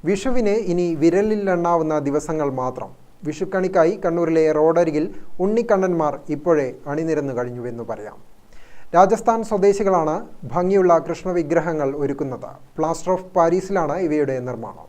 വിഷുവിന് ഇനി വിരലിലെണ്ണാവുന്ന ദിവസങ്ങൾ മാത്രം. വിഷുക്കണിക്കായി കണ്ണൂരിലെ റോഡരികിൽ ഉണ്ണിക്കണ്ണന്മാർ ഇപ്പോഴേ അണിനിരന്നു കഴിഞ്ഞുവെന്ന് പറയാം. രാജസ്ഥാൻ സ്വദേശികളാണ് ഭംഗിയുള്ള കൃഷ്ണവിഗ്രഹങ്ങൾ ഒരുക്കുന്നത്. പ്ലാസ്റ്റർ ഓഫ് പാരീസിലാണ് ഇവയുടെ നിർമ്മാണം.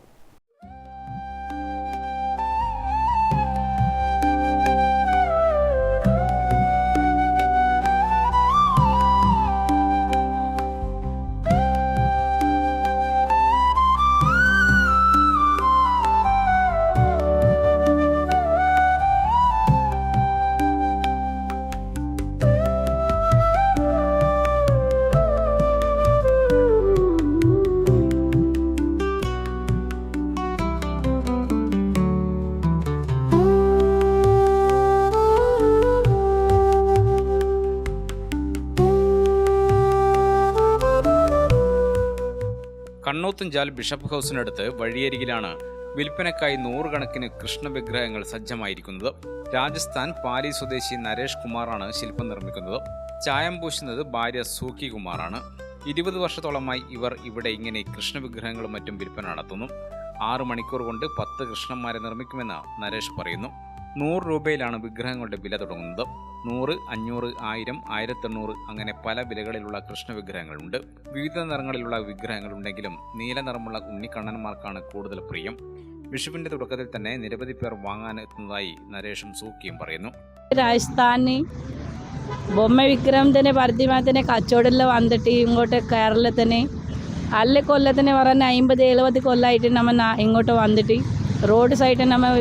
കണ്ണോത്തുംചാൽ ബിഷപ്പ് ഹൗസിനടുത്ത് വഴിയരികിലാണ് വിൽപ്പനക്കായി നൂറുകണക്കിന് കൃഷ്ണവിഗ്രഹങ്ങൾ സജ്ജമായിരിക്കുന്നത്. രാജസ്ഥാൻ പാലി സ്വദേശി നരേഷ് കുമാറാണ് ശില്പം നിർമ്മിക്കുന്നത്. ചായം പൂശുന്നത് ഭാര്യ സൂക്കി കുമാറാണ്. 20 വർഷത്തോളമായി ഇവർ ഇവിടെ ഇങ്ങനെ കൃഷ്ണവിഗ്രഹങ്ങളും മറ്റും വിൽപ്പന നടത്തുന്നു. 6 മണിക്കൂർ കൊണ്ട് 10 കൃഷ്ണന്മാരെ നിർമ്മിക്കുമെന്ന് നരേഷ് പറയുന്നു. 100 രൂപയിലാണ് വിഗ്രഹങ്ങളുടെ വില തുടങ്ങുന്നത്. 100, 500, 1000, 1800 അങ്ങനെ പല വിലകളിലുള്ള കൃഷ്ണവിഗ്രഹങ്ങളുണ്ട്. വിവിധ നിറങ്ങളിലുള്ള വിഗ്രഹങ്ങളുണ്ടെങ്കിലും നീല നിറമുള്ള ഉണ്ണിക്കണ്ണന്മാർക്കാണ് കൂടുതൽ പ്രിയം. വിഷുവിന്റെ തുടക്കത്തിൽ തന്നെ നിരവധി പേർ വാങ്ങാൻ എത്തുന്നതായി നരേഷും സൂക്കിയും പറയുന്നു. രാജസ്ഥാനി ബൊമ്മ വിഗ്രഹത്തിന് പ്രതിമാത്തിന് കച്ചവടമെല്ലാം വന്നിട്ട് ഇങ്ങോട്ട് കേരളത്തിന് അല്ല കൊല്ലത്തിന് പറഞ്ഞ 50-70 കൊല്ലമായിട്ട് നമ്മൾ ഇങ്ങോട്ട് വന്നിട്ട് റോഡ് സൈഡിൽ നമ്മൾ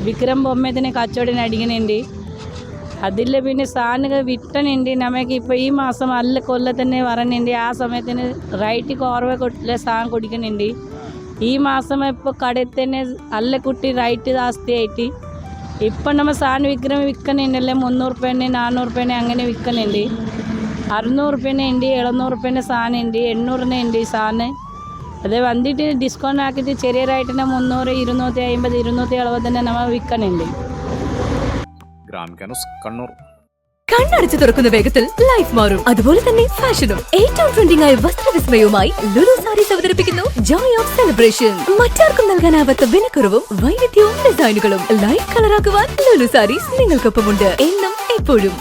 വിക്രം ബൊമ്മത്തിന് കച്ചവടം അടിക്കുന്നുണ്ട്. അതിൽ പിന്നെ സാധനങ്ങൾ വിട്ടനുണ്ട്. നമുക്ക് ഇപ്പോൾ ഈ മാസം അല്ല കൊല്ലത്തന്നെ പറയുന്നുണ്ട്. ആ സമയത്തിന് റൈറ്റ് കുറവ് സാധനം കൊടുക്കുന്നുണ്ട്. ഈ മാസം ഇപ്പോൾ കടയിൽ തന്നെ അല്ല കുട്ടി റൈറ്റ് ജാസ്തിയായിട്ട് ഇപ്പം നമ്മൾ സാധനം വിൽക്കുന്നുണ്ടല്ലേ. 300 രൂപേനെ 400 രൂപേനെ അങ്ങനെ വിൽക്കുന്നുണ്ട്. 600 രൂപേനെ ഉണ്ട്, 700 രൂപേൻ്റെ സാധനം ഉണ്ട്, 800 ഉണ്ട് സാധനം. അത് വന്നിട്ട് ഡിസ്കൗണ്ട് ആക്കിയിട്ട് ചെറിയതായിട്ട് 300, 250, 270 തന്നെ നമ്മൾ വിൽക്കുന്നുണ്ട്. കണ്ണൂർ. കണ്ണടച്ച് തുറക്കുന്ന വേഗത്തിൽ ലൈഫ് മാറും. അതുപോലെ തന്നെ ഫാഷനും ഏറ്റവും ട്രെൻഡിംഗ് ആയ വസ്ത്രവിസ്മയവുമായി ലുലു സാരീസ് അവതരിപ്പിക്കുന്നു ജോയ് ഓഫ് സെലിബ്രേഷൻ. മറ്റാർക്കും നൽകാനാവാത്ത വിലക്കുറവും വൈവിധ്യവും ഡിസൈനുകളും ലൈഫ് കളറാക്കുവാൻ ലുലു സാരീസ് നിങ്ങൾക്കൊപ്പമുണ്ട് എന്നും എപ്പോഴും.